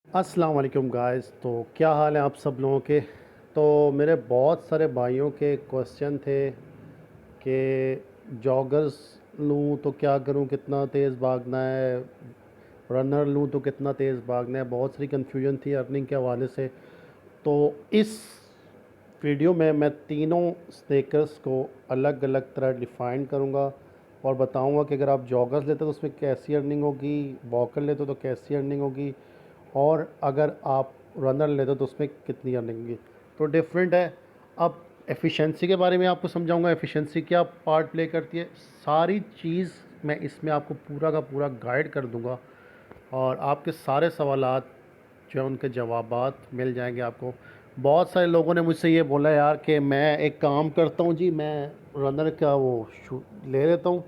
अस्सलाम वालेकुम गाइस। तो क्या हाल है आप सब लोगों के। तो मेरे बहुत सारे भाइयों के क्वेश्चन थे कि जॉगर्स लूँ तो क्या करूँ, कितना तेज़ भागना है, रनर लूँ तो कितना तेज़ भागना है। बहुत सारी कन्फ्यूजन थी अर्निंग के हवाले से। तो इस वीडियो में मैं तीनों स्नेकर्स को अलग अलग तरह डिफ़ाइन करूँगा और बताऊँगा कि अगर आप जॉगर्स लेते हो तो उसमें कैसी अर्निंग होगी, वॉकर लेते हो तो कैसी अर्निंग होगी, और अगर आप रनर लेते हो तो उसमें कितनी अर्निंग होगी। तो डिफरेंट है। अब एफिशिएंसी के बारे में आपको समझाऊंगा, एफिशिएंसी क्या पार्ट प्ले करती है, सारी चीज़ मैं इसमें आपको पूरा का पूरा गाइड कर दूंगा और आपके सारे सवालात जो है उनके जवाबात मिल जाएंगे आपको। बहुत सारे लोगों ने मुझसे ये बोला यार कि मैं एक काम करता हूँ जी, मैं रनर का वो ले लेता हूँ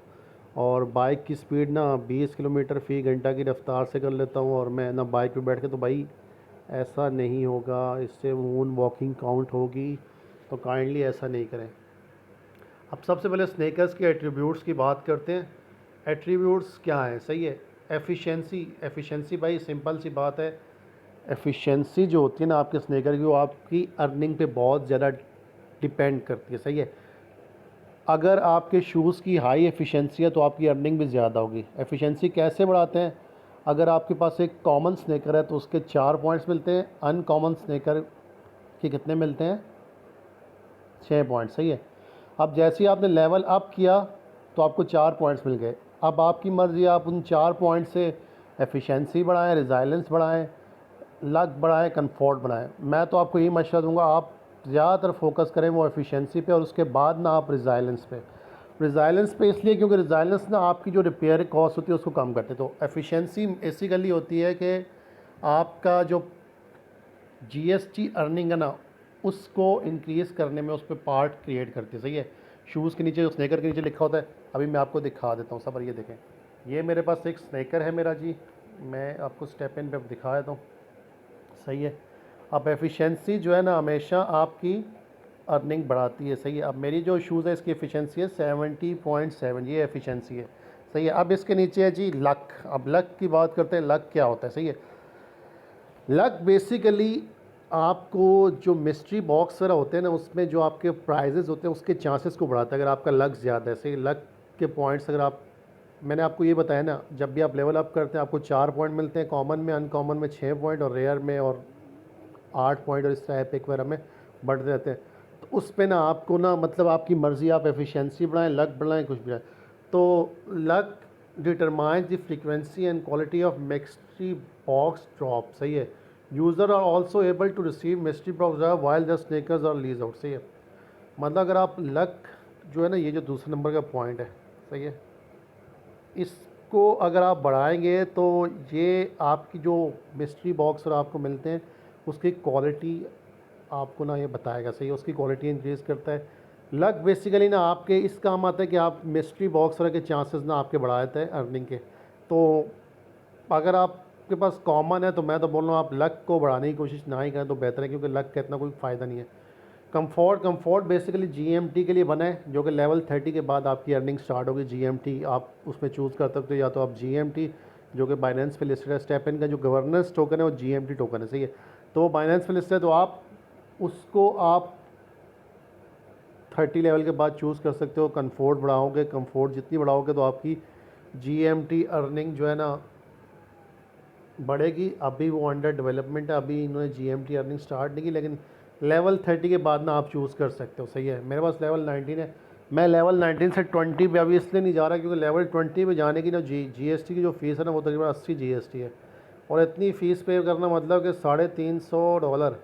और बाइक की स्पीड ना 20 किलोमीटर फ़ी घंटा की रफ़्तार से कर लेता हूँ और मैं ना बाइक पे बैठ के। तो भाई ऐसा नहीं होगा, इससे मून वॉकिंग काउंट होगी, तो काइंडली ऐसा नहीं करें। अब सबसे पहले स्नेकर्स के एट्रीब्यूट्स की बात करते हैं। एट्रीब्यूट्स क्या है, सही है। एफिशिएंसी भाई सिंपल सी बात है। एफिशिएंसी जो होती है ना आपके स्नेकर की, वो आपकी अर्निंग पे बहुत ज़्यादा डिपेंड करती है, सही है। अगर आपके शूज़ की हाई एफिशिएंसी है तो आपकी अर्निंग भी ज़्यादा होगी। एफिशिएंसी कैसे बढ़ाते हैं, अगर आपके पास एक कॉमन स्नेकर है तो उसके 4 पॉइंट्स मिलते हैं, अनकॉमन स्नेकर के कितने मिलते हैं, 6 पॉइंट, सही है। अब जैसे ही आपने लेवल अप किया तो आपको 4 पॉइंट्स मिल गए। अब आपकी मर्ज़ी, आप उन 4 पॉइंट से एफिशिएंसी बढ़ाएं, रिजाइलेंस बढ़ाएं, लक बढ़ाएं, कंफर्ट बढ़ाएं। मैं तो आपको यही मशवरा दूंगा, आप ज़्यादातर फोकस करें वो एफिशिएंसी पे और उसके बाद ना आप रिजाइलेंस पे। रिजाइलेंस पे इसलिए क्योंकि रिजाइलेंस ना आपकी जो रिपेयर कॉस्ट होती है उसको कम करते। तो एफिशिएंसी बेसिकली होती है कि आपका जो जीएसटी अर्निंग है ना उसको इंक्रीज़ करने में उस पर पार्ट क्रिएट करती है, सही है। शूज़ के नीचे, जो स्नेकर के नीचे लिखा होता है, अभी मैं आपको दिखा देता हूँ। सबर ये देखें, ये मेरे पास एक स्नेकर है मेरा जी, मैं आपको स्टेप इन पे दिखा देता हूँ, सही है। अब एफिशिएंसी जो है ना हमेशा आपकी अर्निंग बढ़ाती है, सही है। अब मेरी जो शूज़ है इसकी एफिशिएंसी है 70.7, ये एफिशिएंसी है, सही है। अब इसके नीचे है जी लक। अब लक की बात करते हैं, लक क्या होता है, सही है। लक बेसिकली आपको जो मिस्ट्री बॉक्स वगैरह होते हैं ना उसमें जो आपके प्राइजेज़ होते हैं उसके चांसेस को बढ़ाता है। अगर आपका लक ज़्यादा है, सही, लक के पॉइंट्स अगर आप, मैंने आपको ये बताया ना, जब भी आप लेवल अप करते हैं आपको 4 पॉइंट मिलते हैं, कॉमन में, अनकॉमन में 6 पॉइंट और रेयर में और 8 पॉइंट, और इस तरह एपिक वगैरह में बढ़ते रहते हैं। तो उस पे ना आपको ना मतलब आपकी मर्ज़ी, आप एफिशिएंसी बढ़ाएं, लक बढ़ाएं, कुछ बढ़ाएं। तो luck determines the frequency and quality of mystery box drop, सही है। User are also able to receive mystery box drop while the sneakers are lease out, सही है। मतलब अगर आप लक जो है ना, ये जो दूसरे नंबर का पॉइंट है, सही है, इसको अगर आप बढ़ाएंगे तो ये आपकी जो मिस्ट्री बॉक्स और आपको मिलते हैं उसकी क्वालिटी आपको ना ये बताएगा, सही है, उसकी क्वालिटी इंक्रीज़ करता है। लक बेसिकली ना आपके इस काम आता है कि आप मिस्ट्री बॉक्स वगैरह के चांसेस ना आपके बढ़ा देते हैं अर्निंग के। तो अगर आपके पास कॉमन है तो मैं तो बोल रहा हूँ आप लक को बढ़ाने की कोशिश ना ही करें तो बेहतर है, क्योंकि लक का इतना कोई फ़ायदा नहीं है। कंफर्ट बेसिकली जीएमटी के लिए बना है, जो कि लेवल 30 के बाद आपकी अर्निंग स्टार्ट होगी। जीएमटी आप उसमें चूज़ कर सकते हो, या तो आप जीएमटी जो कि बाइनेंस पे लिस्टेड है, स्टेप इन का जो गवर्नेंस टोकन है वो जीएमटी टोकन है, सही है। तो बाइनेंस पे लिस्टेड है तो आप उसको आप 30 लेवल के बाद चूज़ कर सकते हो। कंफर्ट बढ़ाओगे, कंफर्ट जितनी बढ़ाओगे तो आपकी जीएमटी अर्निंग जो है ना बढ़ेगी। अभी वो अंडर डेवलपमेंट है, अभी इन्होंने जीएमटी अर्निंग स्टार्ट नहीं की, लेकिन लेवल 30 के बाद ना आप चूज़ कर सकते हो, सही है। मेरे पास लेवल 19 है, मैं लेवल 19 से 20 पे अभी इसलिए नहीं जा रहा क्योंकि लेवल 20 पे जाने की ना जीएसटी की जो फ़ीस है ना वो तकरीबन 80 जीएसटी है, और इतनी फ़ीस पे करना मतलब कि $350,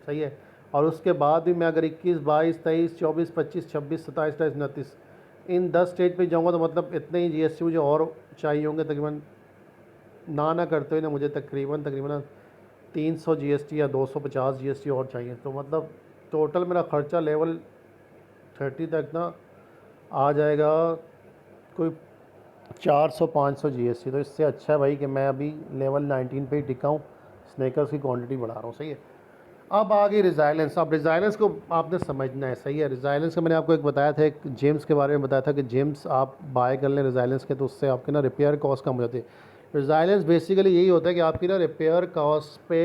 सही है। और उसके बाद भी मैं अगर 21, 22, 23, 24, 25, 26, 27, 28, 29 इन 10 स्टेज पे जाऊँगा तो मतलब इतने ही जीएसटी मुझे और चाहिए होंगे, तकरीबन ना करते हुए ना मुझे तकरीबन तकरीबन 300 जीएसटी या 250 जीएसटी और चाहिए। तो मतलब टोटल मेरा ख़र्चा लेवल 30 तक ना आ जाएगा कोई 400-500 जीएसटी। तो इससे अच्छा है भाई कि मैं अभी लेवल 19 पे ही टिका हूँ, स्नेकर्स की क्वांटिटी बढ़ा रहा हूँ, सही है। अब आ गई रिजाइलेंस। अब रिजाइलेंस को आपने समझना है, सही है। रिजाइलेंस का मैंने आपको एक बताया था, एक जेम्स के बारे में बताया था कि जेम्स आप बाय कर लें रिजाइलेंस के तो उससे आपके ना रिपेयर कॉस्ट कम हो जाती है। रिजाइलेंस बेसिकली यही होता है कि आपकी ना रिपेयर कॉस्ट पे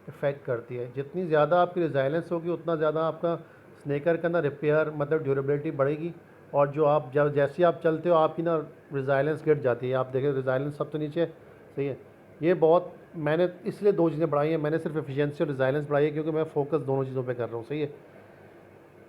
इफ़ेक्ट करती है। जितनी ज़्यादा आपकी रिजाइलेंस होगी उतना ज़्यादा आपका स्नेकर का ना रिपेयर मतलब ड्यूरेबिलिटी बढ़ेगी। और जो आप जब जैसे आप चलते हो आपकी ना रिजाइलेंस गिर जाती है। आप देखें रिजाइलेंस सबसे नीचे है, सही है। ये बहुत मैंने इसलिए दो चीज़ें बढ़ाई हैं, मैंने सिर्फ एफिशिएंसी और रिजाइलेंस बढ़ाई है क्योंकि मैं फोकस दोनों चीज़ों पे कर रहा हूँ, सही है।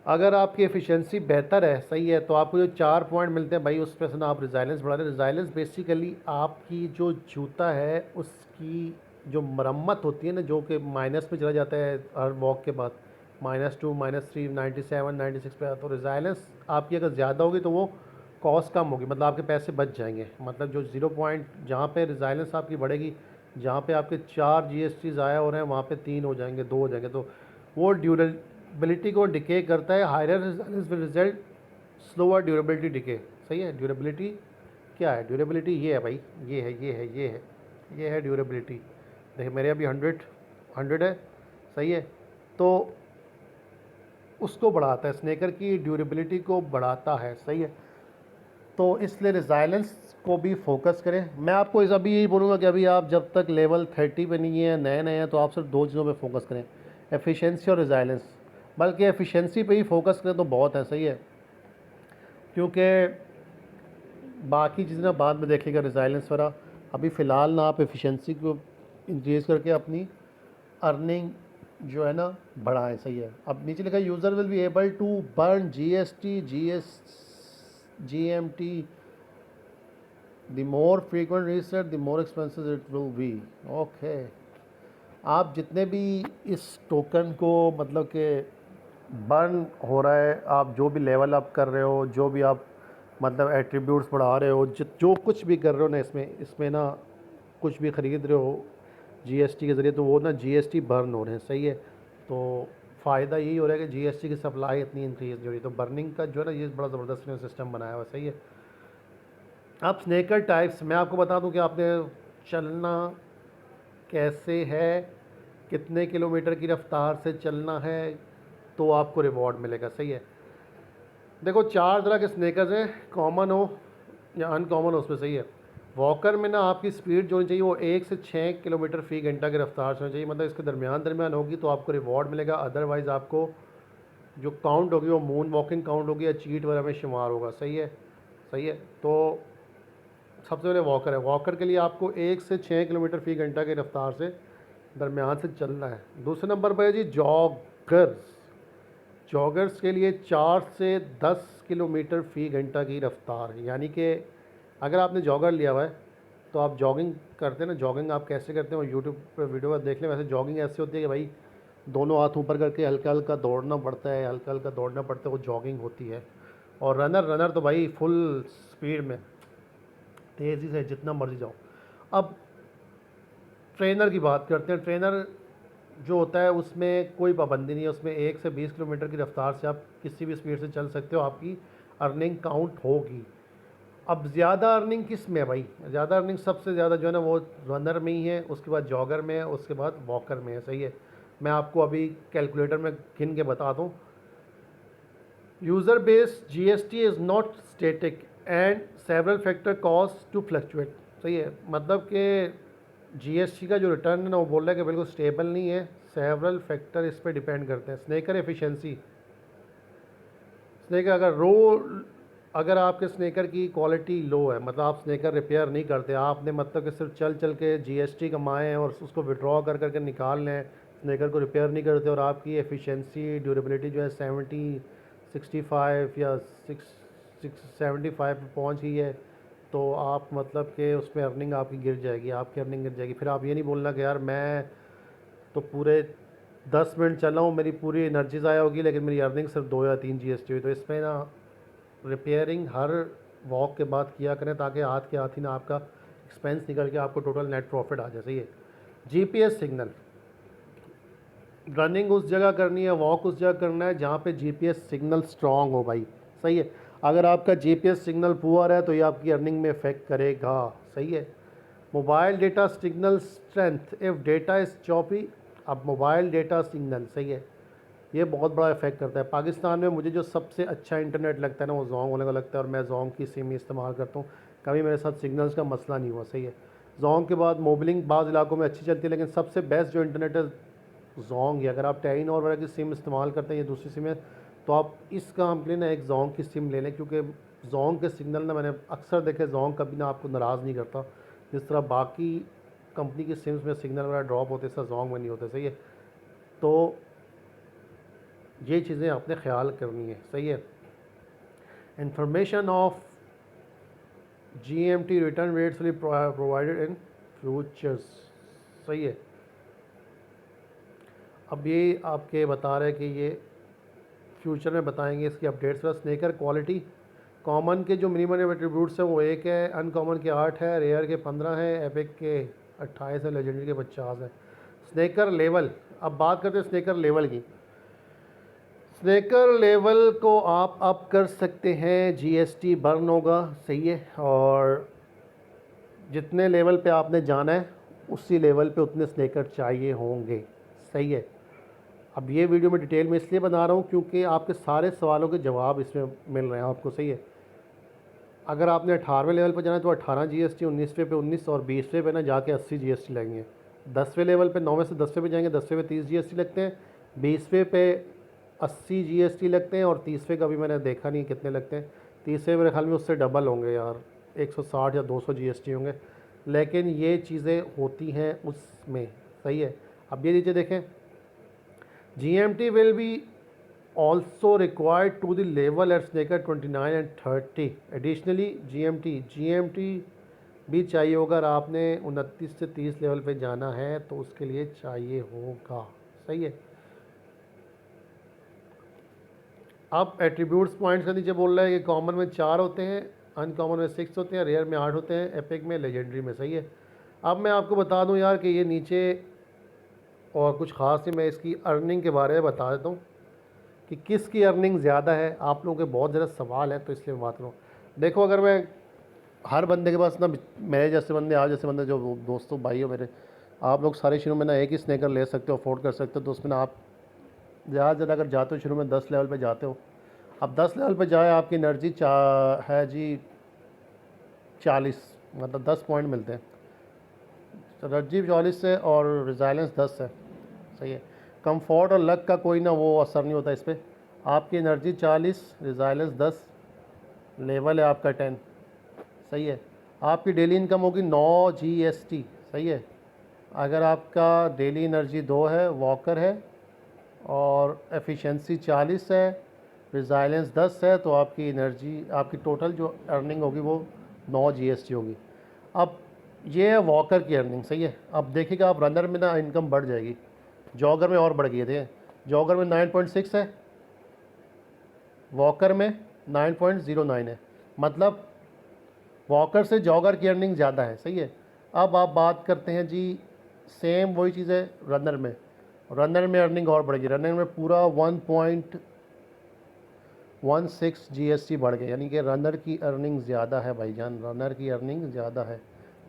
अगर आपकी एफिशिएंसी बेहतर है, सही है, तो आपको जो 4 पॉइंट मिलते हैं भाई उस पे से ना आप रिजाइलेंस बढ़ा दें। रिजाइलेंस बेसिकली आपकी जो जूता है उसकी जो मरम्मत होती है ना, जो कि माइनस में चला जाता है हर वॉक के बाद, -2 -3 97 96 पे, तो रिजाइलेंस आपकी अगर ज़्यादा होगी तो वो कॉस्ट कम होगी, मतलब आपके पैसे बच जाएंगे। मतलब जो 0 पॉइंट जहाँ पे रिजाइलेंस आपकी बढ़ेगी, जहाँ पे आपके 4 जीएसटी ज़ाया हो रहे हैं वहाँ पे 3 हो जाएंगे, 2 हो जाएंगे, तो वो ड्यूरेबिलिटी को डिके करता है। Higher resilience will result slower durability decay, सही है। ड्यूरेबिलिटी क्या है? ड्यूरेबिलिटी ये है भाई, ये है, ये है, ये है, ये है ड्यूरेबिलिटी। देखिए मेरे अभी 100 है, सही है, तो उसको बढ़ाता है, स्नेकर की ड्यूरेबिलिटी को बढ़ाता है, सही है। तो इसलिए रिजाइलेंस को भी फोकस करें। मैं आपको इस अभी यही बोलूँगा कि अभी आप जब तक लेवल 30 पे नहीं है, नए नए हैं, तो आप सिर्फ दो चीज़ों पे फोकस करें, एफिशिएंसी और रिजाइलेंस। बल्कि एफिशिएंसी पे ही फोकस करें तो बहुत है, सही है, क्योंकि बाकी चीज़ें ना बाद में देखेगा, रिजाइलेंस वगैरह। अभी फ़िलहाल ना आप एफिशिएंसी को इंक्रीज़ करके अपनी अर्निंग जो है ना बढ़ाएं, सही है। अब नीचे लिखा है user will be able to burn GST GMT the more frequent reset the more expensive it will be. Okay, आप जितने भी इस टोकन को मतलब कि बर्न हो रहा है, आप जो भी लेवल अप कर रहे हो, जो भी आप मतलब एट्रीब्यूट्स बढ़ा रहे हो, जो कुछ भी कर रहे हो ना इसमें इसमें ना कुछ भी ख़रीद रहे हो जीएसटी के ज़रिए, तो वो ना जीएसटी बर्न हो रहे हैं, सही है। तो फ़ायदा यही हो रहा है कि जीएसटी की सप्लाई इतनी इंक्रीज़ हो रही है, तो बर्निंग का जो है ना ये बड़ा ज़बरदस्त सिस्टम बनाया हुआ है, सही है। अब स्नेकर टाइप्स मैं आपको बता दूं कि आपने चलना कैसे है, कितने किलोमीटर की रफ्तार से चलना है, तो आपको रिवॉर्ड मिलेगा, सही है। देखो 4 तरह के स्नेकर्स हैं, कॉमन हो या अनकॉमन हो, उसमें, सही है। वॉकर में ना आपकी स्पीड जो होनी चाहिए वो 1 से 6 किलोमीटर फ़ी घंटा की रफ्तार से होनी चाहिए, मतलब इसके दरमियान होगी तो आपको रिवॉर्ड मिलेगा। अदरवाइज़ आपको जो काउंट होगी वो मून वॉकिंग काउंट होगी या चीट वगैरह में शुमार होगा, सही है, सही है। तो सबसे पहले वॉकर है। वॉकर के लिए आपको 1 से 6 किलोमीटर फ़ी घंटा की रफ्तार से दरमियान से चलना है। दूसरे नंबर पर है जी जॉगर्स। जॉगर्स के लिए 4 से 10 किलोमीटर फ़ी घंटा की रफ्तार, यानी कि अगर आपने जॉगर लिया हुआ है तो आप जॉगिंग करते हैं ना, जॉगिंग आप कैसे करते हैं वो यूट्यूब पर वीडियो पर देख लें। वैसे जॉगिंग ऐसे होती है कि भाई दोनों हाथ ऊपर करके हल्का हल्का दौड़ना पड़ता है, हल्का हल्का दौड़ना पड़ता है, वो जॉगिंग होती है। और रनर तो भाई फुल स्पीड में तेज़ी से जितना मर्जी जाओ। अब ट्रेनर की बात करते हैं। ट्रेनर जो होता है उसमें कोई पाबंदी नहीं है, उसमें 1 से 20 किलोमीटर की रफ्तार से आप किसी भी स्पीड से चल सकते हो, आपकी अर्निंग काउंट होगी। अब ज़्यादा अर्निंग किस में है भाई? ज़्यादा अर्निंग सबसे ज़्यादा जो है ना वो रनर में ही है, उसके बाद जॉगर में है, उसके बाद वॉकर में है, सही है। मैं आपको अभी कैलकुलेटर में गिन के बता दूँ। User base GST is not static and several factor cause to fluctuate, सही है। मतलब कि जीएसटी का जो रिटर्न है ना वो बोल रहा है कि बिल्कुल स्टेबल नहीं है, सेवरल फैक्टर इस पर डिपेंड करते हैं। स्नेकर एफिशिएंसी, स्नेकर अगर आपके स्नेकर की क्वालिटी लो है, मतलब आप स्नेकर रिपेयर नहीं करते, आपने मतलब कि सिर्फ चल चल के जीएसटी कमाएँ और उसको विड्रॉ कर करके निकाल लें, स्नेकर को रिपेयर नहीं करते, और आपकी एफिशिएंसी ड्यूरेबिलिटी जो है 65 या 75 पे पहुँच गई है, तो आप मतलब कि उसमें अर्निंग आपकी गिर जाएगी, आपकी अर्निंग गिर जाएगी। फिर आप ये नहीं बोलना कि यार मैं तो पूरे 10 मिनट चला हूँ, मेरी पूरी एनर्जी ज़ाया होगी लेकिन मेरी अर्निंग सिर्फ 2 या 3 जीएसटी हुई। तो इसमें ना रिपेयरिंग हर वॉक के बाद किया करें ताकि हाथ के हाथ ही ना आपका एक्सपेंस निकल के आपको टोटल नेट प्रॉफिट आ जाए, सही है। जीपीएस सिग्नल, रनिंग उस जगह करनी है, वॉक उस जगह करना है जहाँ पे जीपीएस सिग्नल स्ट्रांग हो भाई, सही है। अगर आपका जीपीएस सिग्नल पुअर है तो ये आपकी अर्निंग में इफेक्ट करेगा, सही है। Mobile data signal strength, if data is choppy. अब मोबाइल डेटा सिग्नल, सही है, ये बहुत बड़ा इफेक्ट करता है। पाकिस्तान में मुझे जो सबसे अच्छा इंटरनेट लगता है ना वो जोंग होने का लगता है, और मैं जोंग की सिम इस्तेमाल करता हूँ, कभी मेरे साथ सिग्नल्स का मसला नहीं हुआ, सही है। जोंग के बाद मोबिलिंग बाज़ इलाकों में अच्छी चलती है, लेकिन सबसे बेस्ट जो इंटरनेट है जोंग है। अगर आप टेन और वगैरह की सिम इस्तेमाल करते हैं या दूसरी सिम है, तो आप इस काम के लिए ना एक जोंग की सिम ले लें, क्योंकि जोंग के सिग्नल ना मैंने अक्सर देखे, जोंग कभी ना आपको नाराज़ नहीं करता। जिस तरह बाकी कंपनी की सिम्स में सिग्नल वगैरह ड्रॉप होते हैं, जोंग में नहीं होते, सही है। तो ये चीज़ें आपने ख्याल करनी है, सही है। Information of GMT return rates will provided in futures, सही है। अब ये आपके बता रहे हैं कि ये फ्यूचर में बताएंगे इसकी अपडेट्स पर। स्नेकर क्वालिटी कॉमन के जो मिनिमम एट्रीब्यूट्स हैं वो 1 है, अनकॉमन के 8 है, रेयर के 15 है, एपिक के 28 है, लेजेंडरी के 50 है। स्नेकर लेवल, अब बात करते हैं स्नेकर लेवल की। स्नेकर लेवल को आप अप कर सकते हैं, GST बर्न होगा, सही है। और जितने लेवल पे आपने जाना है उसी लेवल पे उतने स्नेकर चाहिए होंगे, सही है। अब ये वीडियो मैं डिटेल में इसलिए बना रहा हूँ क्योंकि आपके सारे सवालों के जवाब इसमें मिल रहे हैं आपको, सही है। अगर आपने 18वें लेवल पर जाना है तो 18 GST, 19वें पे 19 और 20वें पे ना जाके 80 GST लगेंगे। 10वें लेवल पे 9वें से 10वें पे जाएंगे, 10वें पे 30 GST लगते हैं, 20वें पे 80 GST लगते हैं, और 30वें का भी मैंने देखा नहीं कितने लगते हैं। 30वें मेरे ख्याल में उससे डबल होंगे यार, 160 या 200 GST होंगे, लेकिन ये चीज़ें होती हैं उसमें, सही है। अब ये नीचे देखें, GMT will be also required to the level at Snaker 29 and 30. Additionally, GMT भी चाहिए होगा। अगर आपने 29 से 30 लेवल पे जाना है तो उसके लिए चाहिए होगा, सही है। अब एट्रीब्यूट्स पॉइंट्स का नीचे बोल रहा है कि कॉमन में 4 होते हैं, अनकॉमन में 6 होते हैं, रेयर में 8 होते हैं, एपिक में, लेजेंडरी में, सही है। अब मैं आपको बता दूं यार कि ये नीचे और कुछ ख़ास नहीं, मैं इसकी अर्निंग के बारे में बता देता हूँ कि किसकी अर्निंग ज़्यादा है। आप लोगों के बहुत ज़्यादा सवाल है तो इसलिए मैं बात करूँ। देखो, अगर मैं हर बंदे के पास ना, मेरे जैसे बंदे, आप जैसे बंदे, जो दोस्तों भाई हो मेरे, आप लोग सारे शुरू में ना एक ही स्नेकर ले सकते हो, अफोर्ड कर सकते हो। तो उसमें ना आप ज़्यादा से ज़्यादा अगर जाते हो शुरू में 10 लेवल पे जाते हो, अब 10 लेवल पे जाए आपकी एनर्जी है जी 40, मतलब 10 पॉइंट मिलते हैं। एनर्जी 40 से और रिजाइलेंस 10 है, सही है। कंफर्ट और लक का कोई ना वो असर नहीं होता इस पर। आपकी एनर्जी 40, रिजाइलेंस 10, लेवल है आपका 10, सही है। आपकी डेली इनकम होगी 9 GST, सही है। अगर आपका डेली एनर्जी 2 है, वॉकर है, और एफिशिएंसी 40 है, रिजाइलेंस 10 है, तो आपकी एनर्जी, आपकी टोटल जो अर्निंग होगी वो 9 GST होगी। अब ये है वॉकर की अर्निंग, सही है। अब देखिएगा आप रनर में ना इनकम बढ़ जाएगी, जॉगर में और बढ़ गए थे। जॉगर में 9.6 है, वॉकर में 9.09 है, मतलब वॉकर से जॉगर की अर्निंग ज़्यादा है, सही है। अब आप बात करते हैं जी, सेम वही चीज़ है रनर में। रनर में अर्निंग और बढ़ेगी, रनर में पूरा 1.16 GST बढ़ गए, यानी कि रनर की अर्निंग ज़्यादा है भाईजान, रनर की अर्निंग ज़्यादा है।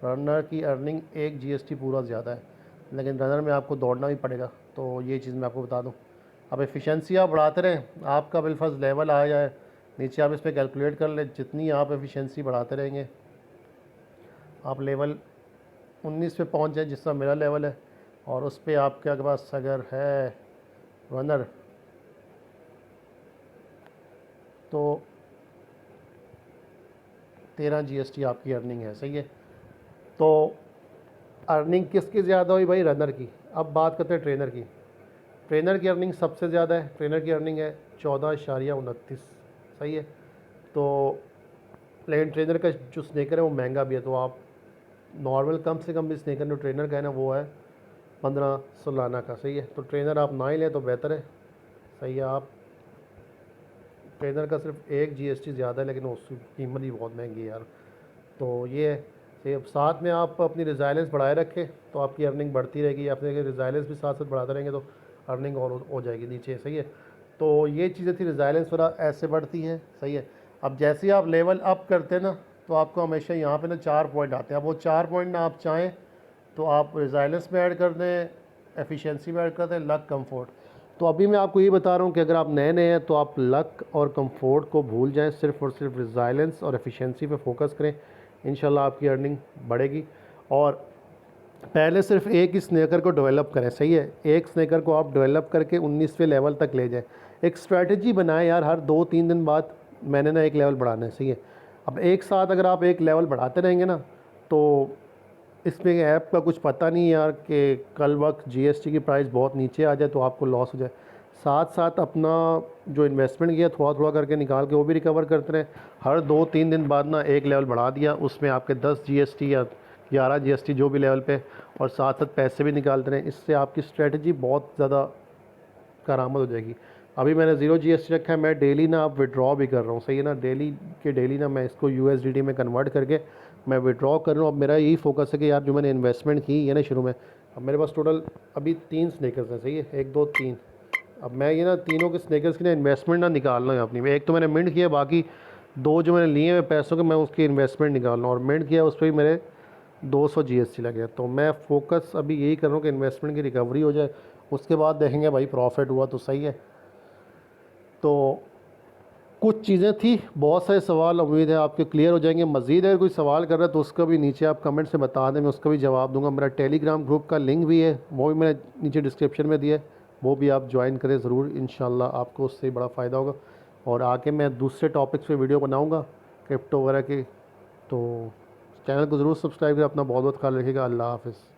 रनर की अर्निंग 1 GST पूरा ज़्यादा है, लेकिन रनर में आपको दौड़ना भी पड़ेगा। तो ये चीज़ मैं आपको बता दूं। अब एफिशिएंसी आप बढ़ाते रहें, आपका बिलफर्ज लेवल आ जाए, नीचे आप इस पर कैलकुलेट कर लें, जितनी आप एफिशिएंसी बढ़ाते रहेंगे आप लेवल 19 पे पहुंच जाए, जिस तरह मेरा लेवल है, और उस पर आपके पास अगर है रनर तो 13 GST आपकी अर्निंग है, सही है। तो अर्निंग किसकी ज़्यादा हुई भाई? रनर की। अब बात करते हैं ट्रेनर की। ट्रेनर की अर्निंग सबसे ज़्यादा है, ट्रेनर की अर्निंग है 14.29, सही है। तो लेकिन ट्रेनर का जो स्नेकर है वो महंगा भी है, तो आप नॉर्मल कम से कम भी स्नेकर जो ट्रेनर का है ना वो है 15 सालाना का, सही है। तो ट्रेनर आप ना ही लें तो बेहतर है, सही है। आप ट्रेनर का सिर्फ 1 GST ज़्यादा है, लेकिन उसकी कीमत ही बहुत महंगी है यार। तो ये है सही। अब साथ में आप अपनी रिजाइलेंस बढ़ाए रखें तो आपकी अर्निंग बढ़ती रहेगी, अपने रिजाइलेंस भी साथ साथ बढ़ाते रहेंगे तो अर्निंग और हो जाएगी नीचे, सही है। तो ये चीज़ें थी, रिजाइलेंस वगैरह ऐसे बढ़ती है, सही है। अब जैसे ही आप लेवल अप करते हैं ना, तो आपको हमेशा यहाँ पे ना 4 पॉइंट आते हैं। अब वो 4 पॉइंट ना आप चाहें तो आप रिजाइलेंस में ऐड कर दें, एफिशिएंसी में ऐड कर दें, लक, कंफर्ट। तो अभी मैं आपको ये बता रहा हूँ कि अगर आप नए नए हैं तो आप लक और कंफर्ट को भूल जाएं, सिर्फ और सिर्फ रिजाइलेंस और एफिशिएंसी पे फोकस करें, इंशाल्लाह आपकी अर्निंग बढ़ेगी। और पहले सिर्फ एक ही स्नेकर को डेवलप करें, सही है, एक स्नेकर को आप डेवलप करके 19वें लेवल तक ले जाएं। एक स्ट्रैटेजी बनाएं यार, हर 2-3 दिन बाद मैंने ना एक लेवल बढ़ाना है, सही है। अब एक साथ अगर आप एक लेवल बढ़ाते रहेंगे ना, तो इसमें ऐप का कुछ पता नहीं यार कि कल वक्त जीएसटी की प्राइस बहुत नीचे आ जाए तो आपको लॉस हो जाए। साथ साथ अपना जो इन्वेस्टमेंट किया थोड़ा थोड़ा करके निकाल के वो भी रिकवर करते रहे। हर 2-3 दिन बाद ना एक लेवल बढ़ा दिया, उसमें आपके 10 जीएसटी या 11 जीएसटी जो भी लेवल पे, और साथ साथ पैसे भी निकालते रहे। इससे आपकी स्ट्रेटजी बहुत ज़्यादा कारामद हो जाएगी। अभी मैंने 0 जीएसटी रखा है, मैं डेली ना अब विड्रॉ भी कर रहा हूँ, सही है ना, डेली के डेली ना मैं इसको यूएसडीटी में कन्वर्ट करके मैं विड्रॉ कर रहा हूँ। अब मेरा यही फोकस है कि यार जो मैंने इन्वेस्टमेंट की है ना शुरू में, अब मेरे पास टोटल अभी 3 स्नेकर्स हैं, सही है, 1 2 3। अब मैं ये ना तीनों के स्नेकर्स की ना इन्वेस्टमेंट ना निकाल रहा हूँ अपनी में। एक तो मैंने मिंट किया, बाकी 2 जो मैंने लिए हैं पैसों के मैं उसकी इन्वेस्टमेंट निकाल रहा हूँ, और मिंट किया उस पर भी मेरे 200 जीएसटी लगे। तो मैं फोकस अभी यही कर रहा हूँ कि इन्वेस्टमेंट की रिकवरी हो जाए, उसके बाद देखेंगे भाई प्रॉफिट हुआ तो सही है। तो कुछ चीज़ें थी, बहुत सारे सवाल उम्मीद है आपके क्लियर हो जाएंगे। मज़ीद अगर कोई सवाल कर रहा है तो उसका भी नीचे आप कमेंट से बता दें, मैं उसका भी जवाब दूंगा। मेरा टेलीग्राम ग्रुप का लिंक भी है, वो भी मैंने नीचे डिस्क्रिप्शन में दिया है, वो भी आप ज्वाइन करें ज़रूर, इंशाल्लाह आपको उससे बड़ा फ़ायदा होगा। और आगे मैं दूसरे टॉपिक्स पे वीडियो बनाऊँगा क्रिप्टो वगैरह के, तो चैनल को ज़रूर सब्सक्राइब करें। अपना बहुत बहुत ख्याल रखिएगा। अल्लाह हाफ़िज़।